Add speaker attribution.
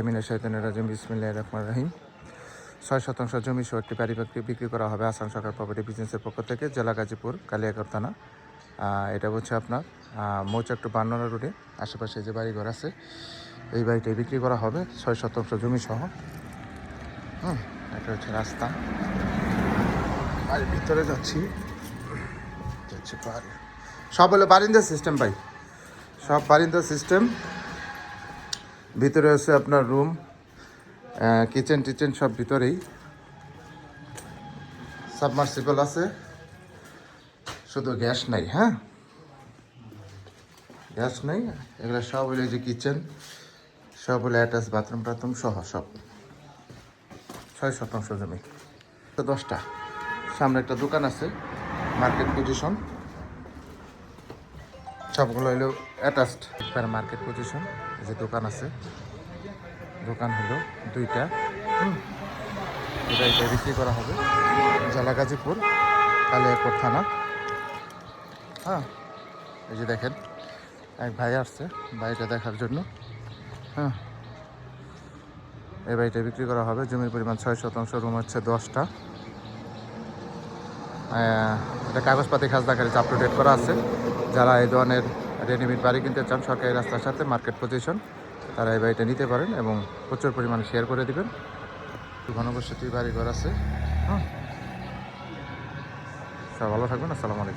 Speaker 1: মিনাশ শয়তানির রাজিম বিসমিল্লাহির রহমানির রহিম। ৬ শতাংশ জমি সহ একটি বাড়ি বিক্রি করা হবে আসাম সরকার প্রপার্টি বিজনেসের পক্ষ থেকে, জেলা গাজীপুর, কালিয়াকৈর থানা। এটা হচ্ছে আপনার মৌচাক টু বান্নরা রোডে। আশেপাশে যে বাড়িঘর আছে এই বাড়িটাই বিক্রি করা হবে ৬ শতাংশ জমি সহ। এটা হচ্ছে রাস্তা। বাড়ির ভিতরে যাচ্ছি। সব হলো বারিন্দার সিস্টেম ভাই, সব বারিন্দার সিস্টেম। ভিতরে আছে আপনার রুম, কিচেন টিচেন সব ভিতরেই। সাবমার্সিবল আছে, শুধু গ্যাস নাই। হ্যাঁ, গ্যাস নেই। এগুলো সব হলো যে কিচেন, সব হলো অ্যাটাচ বাথরুম টাথরুম সহ সব। ৬ শতাংশ জমি, 10টা। সামনে একটা দোকান আছে, মার্কেট পজিশন। সবগুলো হলো অ্যাটাচড, মার্কেট পজিশন। এই যে দোকান আছে, দোকান হলো 2টা। এটা বিক্রি করা হবে জেলা গাজীপুর, কালিয়াকৈর থানা। হ্যাঁ, এই যে দেখেন এক ভাই আসছে বাড়িটা দেখার জন্য। হ্যাঁ, এই বাড়িটা বিক্রি করা হবে। জমির পরিমাণ ৬ শতাংশ, রুম হচ্ছে 10টা। এটা কাগজপাতি খাজনাখারিজ আপ টু ডেট করা আছে। যারা এই ধরনের রেডিমেড বাড়ি কিনতে চান সরকারি রাস্তার সাথে, মার্কেট পজিশন, তারা এই বাড়িটা নিতে পারেন এবং প্রচুর পরিমাণে শেয়ার করে দেবেন। ঘনবসতি বাড়িঘর আছে। হ্যাঁ, সব ভালো থাকবেন। আসসালামু আলাইকুম।